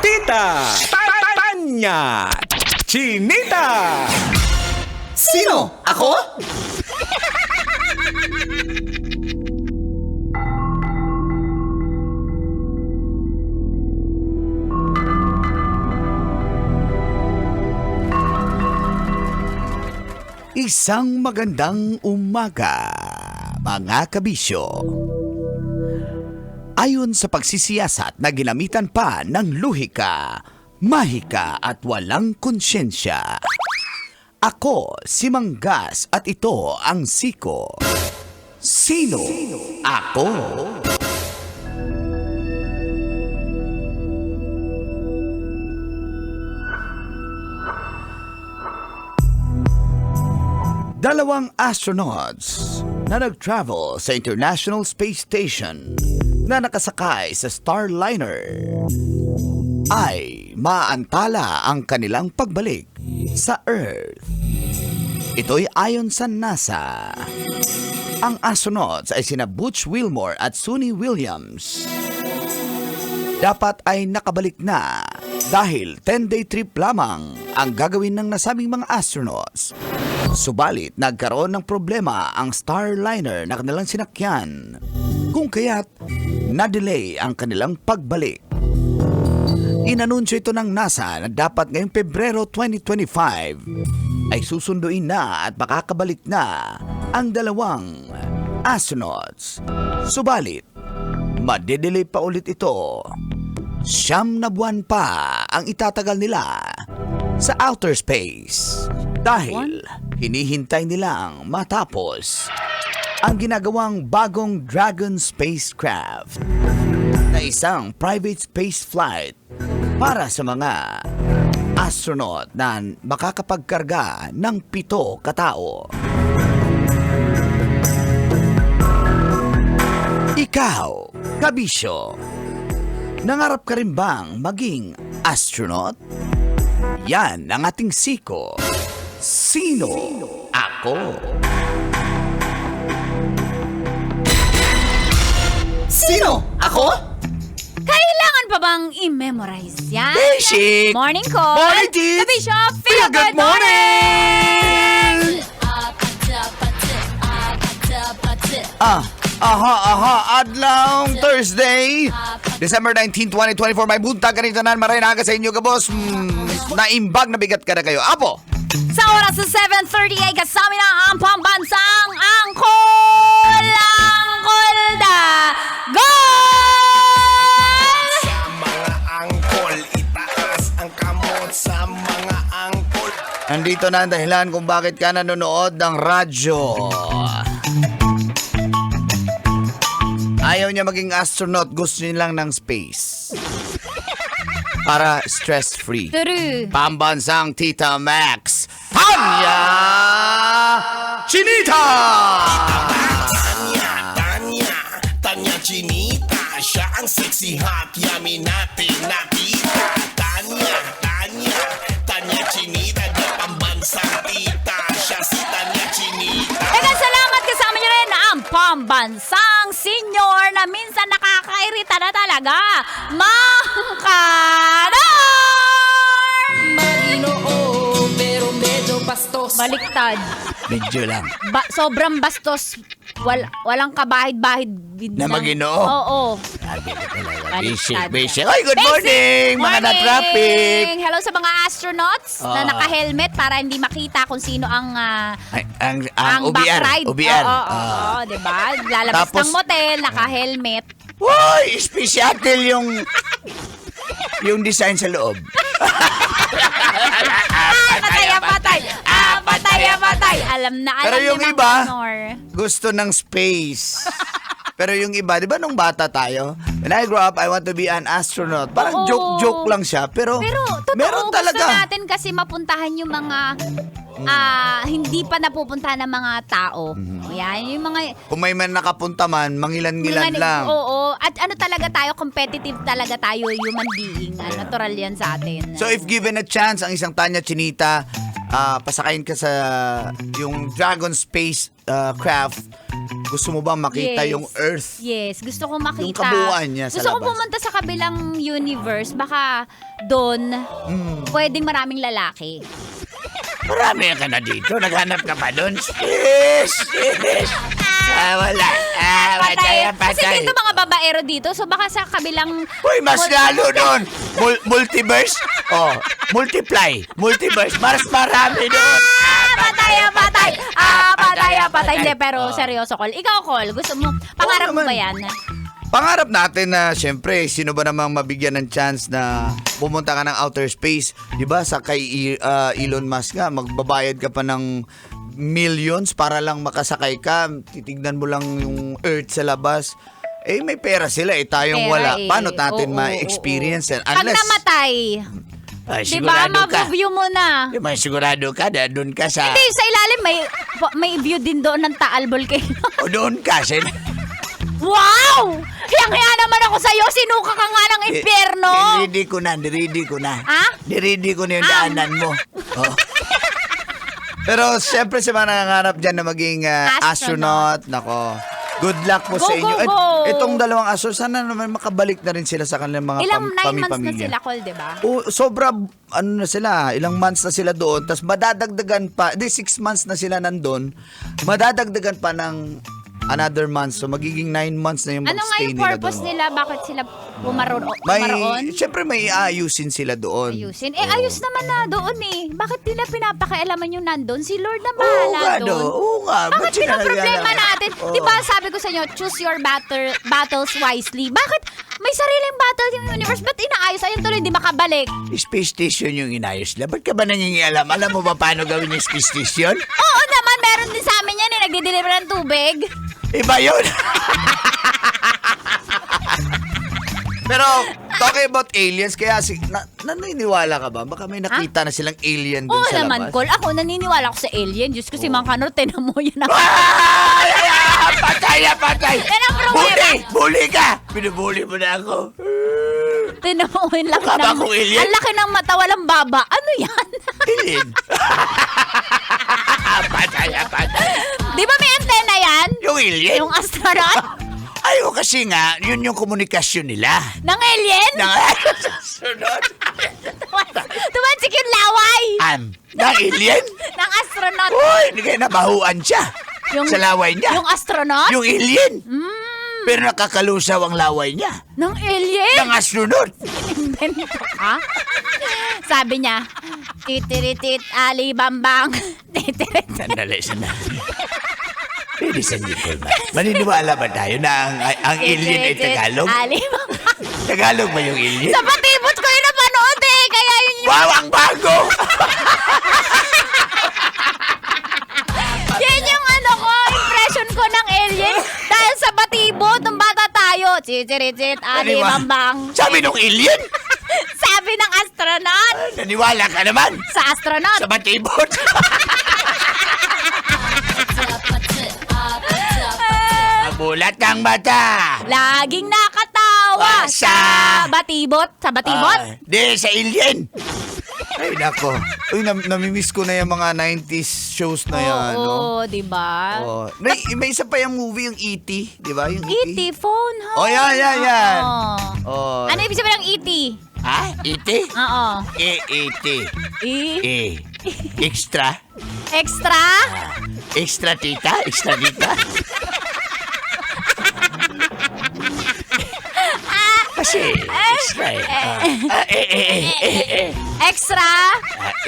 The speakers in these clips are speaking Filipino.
Tita Tanya Chinita. Sino? Ako? Isang magandang umaga, mga kabisyo. Ayon sa pagsisiyasat na ginamitan pa ng luhika, mahika at walang konsyensya. Ako si Manggas at ito ang Siko. Sino ako? Dalawang astronauts na nag-travel sa International Space Station na nakasakay sa Starliner ay maantala ang kanilang pagbalik sa Earth. Ito'y ayon sa NASA. Ang astronauts ay sina Butch Wilmore at Suni Williams. Dapat ay nakabalik na dahil 10-day trip lamang ang gagawin ng nasabing mga astronauts. Subalit nagkaroon ng problema ang Starliner na kanilang sinakyan, kung kaya't na-delay ang kanilang pagbalik. Inanunsyo ito ng NASA na dapat ngayong Pebrero 2025 ay susunduin na at makakabalik na ang dalawang astronauts. Subalit, madedelay pa ulit ito. 9 na buwan pa ang itatagal nila sa outer space dahil hinihintay nilang matapos ang ginagawang bagong Dragon spacecraft na isang private space flight para sa mga astronaut na makakapagkarga ng 7 katao. Ikaw, kabisyo, nangarap ka rin bang maging astronaut? Yan ang ating Siko. Sino ako? Sino? Ako? Kailangan pa bang i-memorize yan? Basic! Morning call! Morning, Tits! Kabisyo, Feel good morning! Adlong Thursday, December 19, 2024. May buntag ka rin tanan, maray na sa inyo, kabos. Naimbag na bigat ka na kayo. Apo! Sa oras sa 7:38, kasama na ang pambansang angkol da Goal! Sa mga angkol, itaas ang kamot sa mga angkol. Nandito na ang dahilan kung bakit ka nanonood ng radyo. Ayaw niya maging astronaut, gusto niya lang ng space. Para stress-free. True. Pambansang Tita Max, Tanya Chinita! Tanya Chinita, siya ang sexy hot, yummy natin nakita. Tanya Chinita, di pambansang tita, siya si Tanya Chinita. Teka, salamat kasama niyo rin ang pambansang senior na minsan nakakairita na talaga. Maginoo, pero medyo bastos. Baliktad. Medyo lang. Sobrang bastos. Walang kabahid-bahid. Na Maginoo? Oo. Basic. Ay, good morning, mga na-traffic. Hello sa mga astronauts na naka-helmet para hindi makita kung sino ang Ang backride. UBR. Oo, diba? Lalabas Tapos, ng motel, naka-helmet. Uy, espesyal yung design sa loob. Patay. Alam na Pero yung ni Mang iba, Honor. gusto ng space. Pero yung iba, di ba nung bata tayo, when I grow up, I want to be an astronaut. Parang Oo. joke-joke lang siya. Pero Totoo, meron gusto talaga. natin kasi mapuntahan yung mga hindi pa napupuntahan ng mga tao. Yan, yung mga Kung may man nakapunta man, mangilan-ngilan lang. Oo. At ano talaga tayo, competitive talaga tayo, human being. Natural yan sa atin. So if given a chance, ang isang Tanya Chinita, pasakayin ka sa yung Dragon Space craft, gusto mo bang makita Yes. yung Earth? Yes, gusto ko makita. Yung kabuuan niya sa Gusto ko labas. pumunta sa kabilang universe. Baka doon, pwedeng maraming lalaki. Marami ka na dito. Naghanap ka pa doon. Yes! Wala. Kasi dito mga babaero dito. So baka sa kabilang... Uy, mas lalo doon. Multiverse? Oh, multiverse. Mas marami doon. Patay. Hindi, pero seryoso, Col. Ikaw, Col, gusto mo, pangarap mo naman. ba yan? Pangarap natin na, syempre, sino ba namang mabigyan ng chance na pumunta ka ng outer space? Di ba, sa kay Elon Musk nga, magbabayad ka pa ng millions para lang makasakay ka. Titignan mo lang yung Earth sa labas. Eh, may pera sila eh. Tayong Pera wala. eh. Paano natin Oo, ma-experience yan? Pag namatay, Ay, di ba, sigurado ka. mag-view mo na. Di ba, sigurado ka na doon ka sa... Hindi, sa ilalim may view din doon ng Taal Volcano. O doon ka sa... Wow! Hiyang-hiya naman ako sa'yo. Sinuka ka nga ng impyerno. Niridi ko na. Ha? Niridi ko na yung daanan mo. Oh. Pero siyempre sa mga nangangarap dyan na maging astronaut, nako, good luck po Go, sa inyo. go, go. Itong dalawang astronaut, sana naman makabalik na rin sila sa kanilang mga Ilang 9 months na pamilya. sila, Col, di ba? Sobra, na sila, ilang months na sila doon, tapos madadagdagan pa, 6 months na sila nandun, madadagdagan pa ng another month, so magiging 9 months na yung Ano nga magstay yung nila purpose doon. nila? Bakit sila pumaroon? Siyempre may aayusin sila doon. Ayusin. Ayos naman na doon eh. Bakit nila pinapakialaman yung nandun? Si Lord na Oo bahala nga, doon. oo nga. Ba't Bakit sila pinaproblema nag-aalala? natin? Oo. Di ba sabi ko sa inyo, choose your battles wisely. Bakit may sariling battle yung universe? Ba't inaayos? Ayun tuloy, hindi makabalik. Space station yung inayos nila. Ba't ka ba nangingialam? Alam mo ba paano gawin yung space station? Oo naman, meron din sa amin yan eh. Nagdi-deliver ng tubig. Iba yun. Pero, talking about aliens, kaya naniniwala ka ba? Baka may nakita na silang alien dun Oo sa naman, labas? Col. Ako, naniniwala ako sa alien. Diyos ko, si Mang Kanor, tinan mo yun. Patay! Yan ang problema. Bully ka! Binubuli mo na ako. Tinan mo, yung laki Mukha ba ng... akong alien? Ang laki ng mata, walang baba. Ano yan? Alien? Patay! Di ba may antena yan? Yung alien? Yung astronaut? Ayaw kasi nga, yun yung komunikasyon nila. Ng alien? Ng sunod. Tumansik yung laway. Ng alien? Ng astronaut. Uy, hindi kayo nabahuan siya. Sa laway niya. Yung astronaut? Yung alien. Pero nakakalusaw ang laway niya. Ng alien? Ng astronaut. Invento ka? Sabi niya, titiritit, alibambang. Titirit. Sandali. Pwede sa Nicole, maniniwala ba tayo na ang alien ay Tagalog? Alibambang. Tagalog ba yung alien? Sa patibot ko yun napanood eh. Kaya yun yung... Wow, ang bago! Yan yung impression ko ng alien. Dahil sa batibot, nung bata tayo, titiritit, alibambang. Sabi nung alien? Sabi ng astronaut. Naniwala ka naman Sa astronaut. sa batibot. Nabulat ng mata. Laging nakatawa Sa batibot. Sa batibot? Di, sa alien. Ay, nako. Uy, namimiss ko na yung mga 90s shows na yan. Oo, no? di ba? Oh. May isa pa yung movie, yung E.T. Di ba? Yung E.T. phone home. Oh, yan. Oo. Oh. Ano ibig sabihin ng E.T.? Ha? E.T.? Oo. E.T. E? Extra? Extra? Extra tita? Extra tita? Kasi, extra Extra?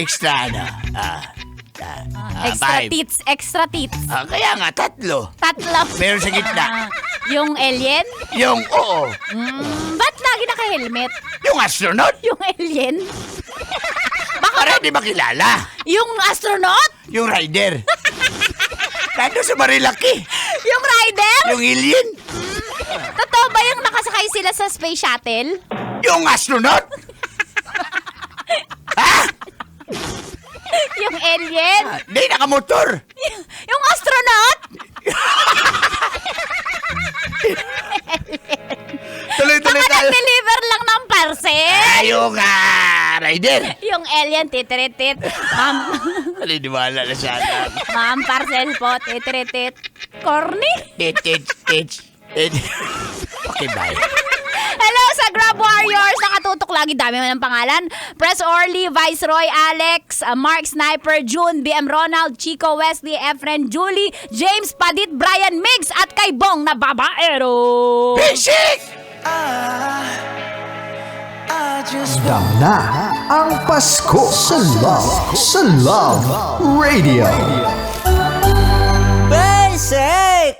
extra ano? Extra Five. tits. Extra tits. Kaya nga, 3. Tatlo. Meron sa gitna. Yung alien? Yung, oo. Ba't lagi naka-helmet? Yung astronaut. Yung alien? Para di makilala. Yung astronaut? Yung rider. Nandun sa Marilaki. Yung rider? Yung alien. Totoo ba yung nakasakay sila sa space shuttle? Yung astronaut. Ha? Yung alien? Di, nakamotor. Yung astronaut? Tuloy-tuloy Baka tayo. nag-deliver lang ng parcel? Ayaw nga. Rider! Yung alien, titiritit. Ma'am, Naniniwala na siya. ma'am, parcel po, titiritit. Corny? Okay, bye. Hello sa Grab Warriors! Nakatutok lagi, dami mo ng pangalan. Press Orly, Viceroy, Alex, Mark Sniper, June, BM Ronald, Chico Wesley, Efren, Julie, James, Padit, Brian, Migs, at kay Bong na babaero. Basic! Dam na ang Pasko sa Love Radio. Basic!